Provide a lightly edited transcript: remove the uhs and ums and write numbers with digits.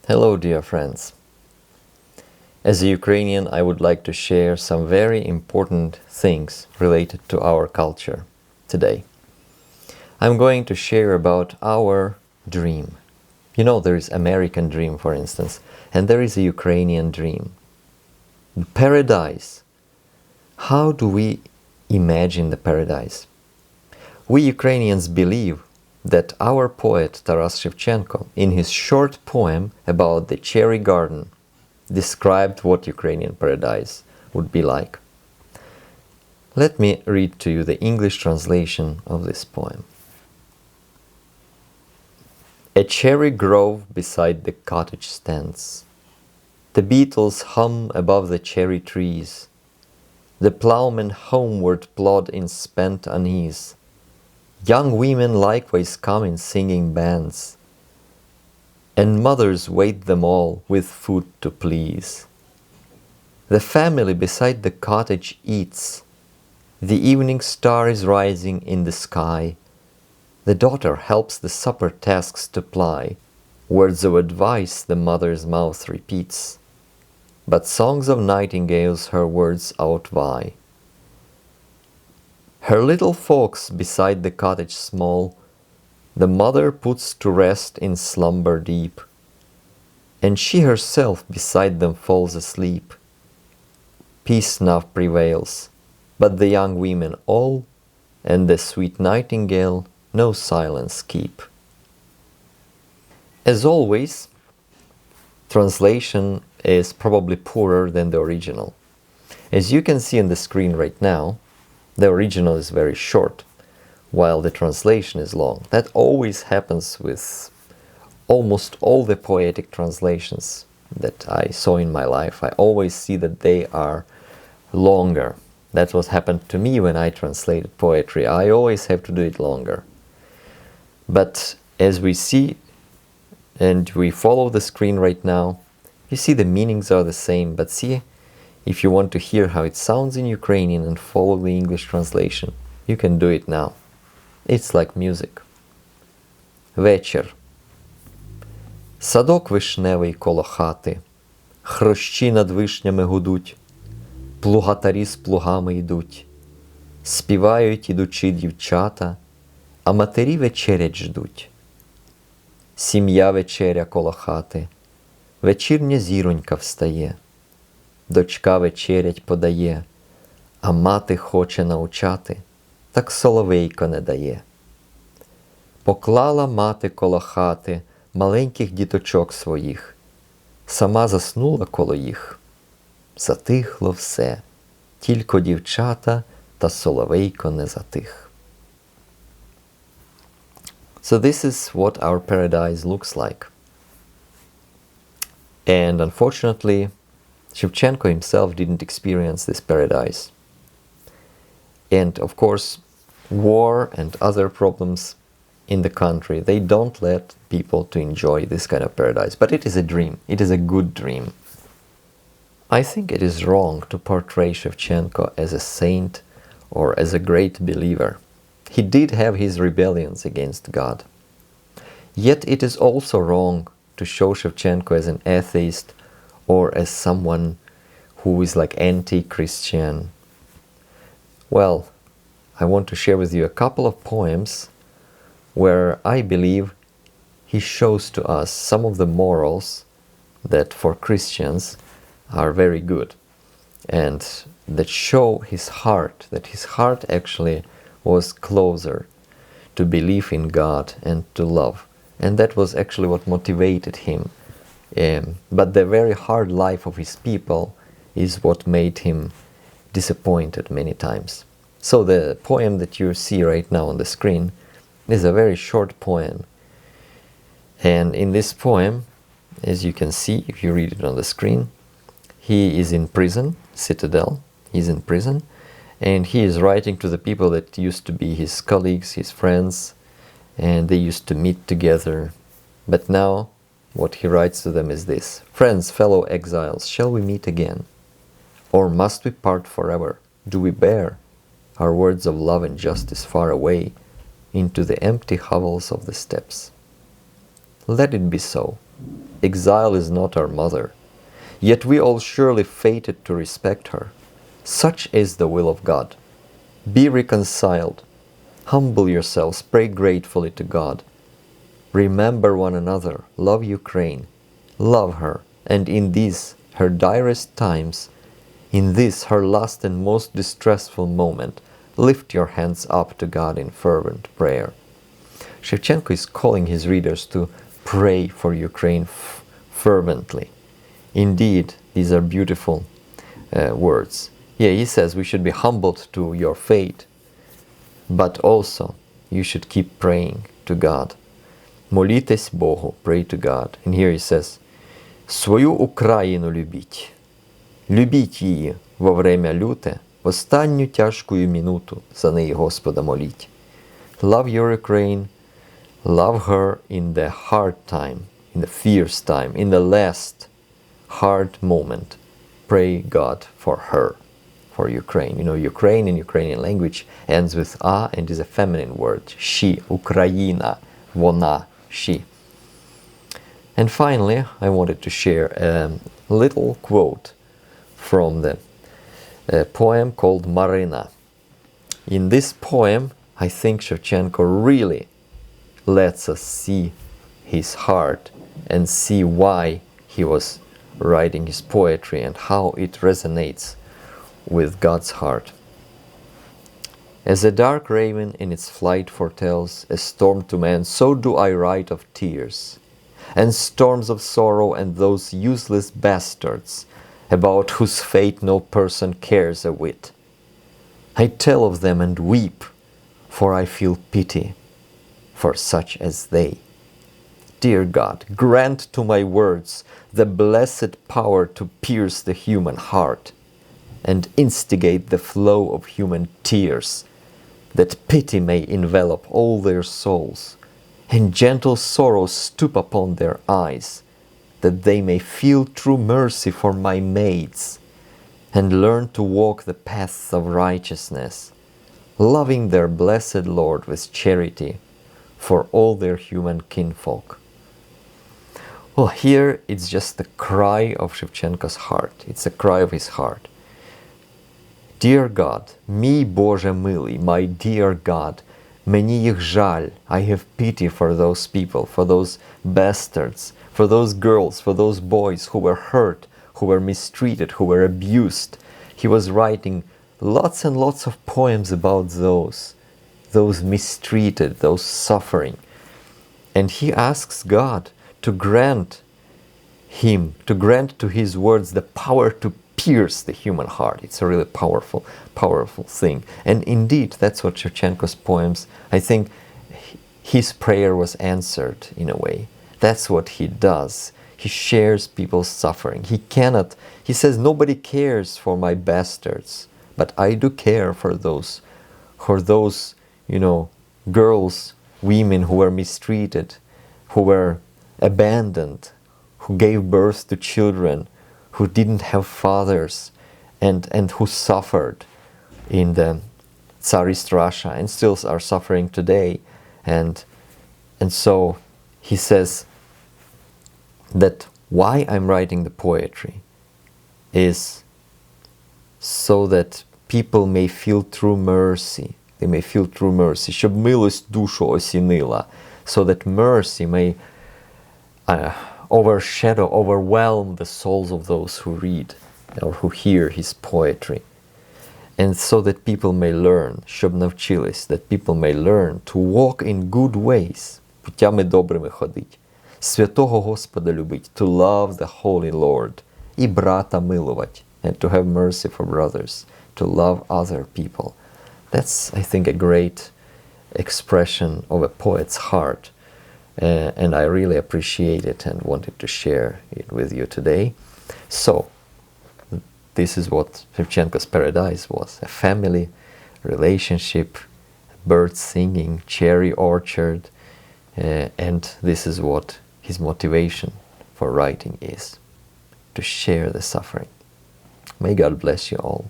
Hello, dear friends. As a Ukrainian, I would like to share some very important things related to our culture today. I'm going to share about our dream. You know, there is American dream, for instance, and there is a Ukrainian dream. The paradise. How do we imagine the paradise? We Ukrainians believe that our poet Taras Shevchenko, in his short poem about the cherry garden, described what Ukrainian paradise would be like. Let me read to you the English translation of this poem. A cherry grove beside the cottage stands. The beetles hum above the cherry trees. The ploughmen homeward plod in spent unease. Young women likewise come in singing bands, and mothers wait them all with food to please. The family beside the cottage eats. The evening star is rising in the sky. The daughter helps the supper tasks to ply. Words of advice the mother's mouth repeats, but songs of nightingales her words outvie. Her little folks beside the cottage small, the mother puts to rest in slumber deep, and she herself beside them falls asleep. Peace now prevails, but the young women all, and the sweet nightingale, no silence keep. As always, translation is probably poorer than the original. As you can see on the screen right now, the original is very short, while the translation is long. That always happens with almost all the poetic translations that I saw in my life. I always see that they are longer. That's what happened to me when I translated poetry. I always have to do it longer. But as we see, and we follow the screen right now, you see the meanings are the same, but see, if you want to hear how it sounds in Ukrainian and follow the English translation, you can do it now. It's like music. Вечір. Садок вишневий коло хати, хрощі над вишнями гудуть, плугатарі з плугами йдуть, співають ідучі дівчата, а матері вечерять ждуть. Сім'я вечеря коло хати, вечірня зіронька встає, дочка вечерять подає, а мати хоче навчати, так соловейко не дає. Поклала мати коло хати маленьких діточок своїх, сама заснула коло їх. Затихло все, тільки дівчата та соловейко не затих. So this is what our paradise looks like. And unfortunately, Shevchenko himself didn't experience this paradise. And of course, war and other problems in the country, they don't let people to enjoy this kind of paradise. But it is a dream. It is a good dream. I think it is wrong to portray Shevchenko as a saint or as a great believer. He did have his rebellions against God. Yet it is also wrong to show Shevchenko as an atheist or as someone who is like anti-Christian. Well, I want to share with you a couple of poems where I believe he shows to us some of the morals that for Christians are very good and that show his heart, that his heart actually was closer to belief in God and to love. And that was actually what motivated him. But the very hard life of his people is what made him disappointed many times. So the poem that you see right now on the screen is a very short poem. And in this poem, as you can see, if you read it on the screen, he is in prison, citadel, he's in prison, and he is writing to the people that used to be his colleagues, his friends, and they used to meet together. But now, what he writes to them is this: Friends, fellow exiles, shall we meet again? Or must we part forever? Do we bear our words of love and justice far away into the empty hovels of the steppes? Let it be so. Exile is not our mother, yet we all surely fated to respect her. Such is the will of God. Be reconciled. Humble yourselves, pray gratefully to God. Remember one another, love Ukraine, love her, and in these her direst times, in this her last and most distressful moment, lift your hands up to God in fervent prayer. Shevchenko is calling his readers to pray for Ukraine fervently. Indeed, these are beautiful words. Yeah, he says we should be humbled to your fate, but also you should keep praying to God. Молитесь Богу, pray to God. And here he says, свою Україну любіть. Любіть її во время люте, в останню тяжкую минуту за неї Господа моліть. Love your Ukraine, love her in the hard time, in the fierce time, in the last hard moment. Pray God for her, for Ukraine. You know, Ukraine in Ukrainian language ends with a and is a feminine word. She, Ukraina, вона, she. And finally, I wanted to share a little quote from the poem called Marina. In this poem, I think Shevchenko really lets us see his heart and see why he was writing his poetry and how it resonates with God's heart. As a dark raven in its flight foretells a storm to man, so do I write of tears, and storms of sorrow and those useless bastards, about whose fate no person cares a whit. I tell of them and weep, for I feel pity for such as they. Dear God, grant to my words the blessed power to pierce the human heart, and instigate the flow of human tears, that pity may envelop all their souls, and gentle sorrow stoop upon their eyes, that they may feel true mercy for my maids, and learn to walk the paths of righteousness, loving their blessed Lord with charity for all their human kinfolk. Well, here it's just the cry of Shevchenko's heart. It's a cry of his heart. Dear God, мій Боже милий, my dear God, мені їх жаль. I have pity for those people, for those bastards, for those girls, for those boys who were hurt, who were mistreated, who were abused. He was writing lots and lots of poems about those mistreated, those suffering. And he asks God to grant him, to grant to his words the power to pierce the human heart. It's a really powerful, powerful thing. And indeed, that's what Shevchenko's poems, I think his prayer was answered in a way. That's what he does. He shares people's suffering. He says, nobody cares for my bastards, but I do care for those, girls, women who were mistreated, who were abandoned, who gave birth to children, who didn't have fathers, and who suffered in the Tsarist Russia and still are suffering today. And so he says that why I'm writing the poetry is so that people may feel true mercy. They may feel true mercy. Щоб милость душу осінила. So that mercy may overwhelm the souls of those who read or who hear his poetry. And so that people may learn, щоб навчились, that people may learn to walk in good ways, путями добрими ходить, святого Господа любить, to love the Holy Lord, і брата миловать, and to have mercy for brothers, to love other people. That's, I think, a great expression of a poet's heart. And I really appreciate it and wanted to share it with you today. So, this is what Shevchenko's Paradise was. A family, relationship, birds singing, cherry orchard, and this is what his motivation for writing is, to share the suffering. May God bless you all.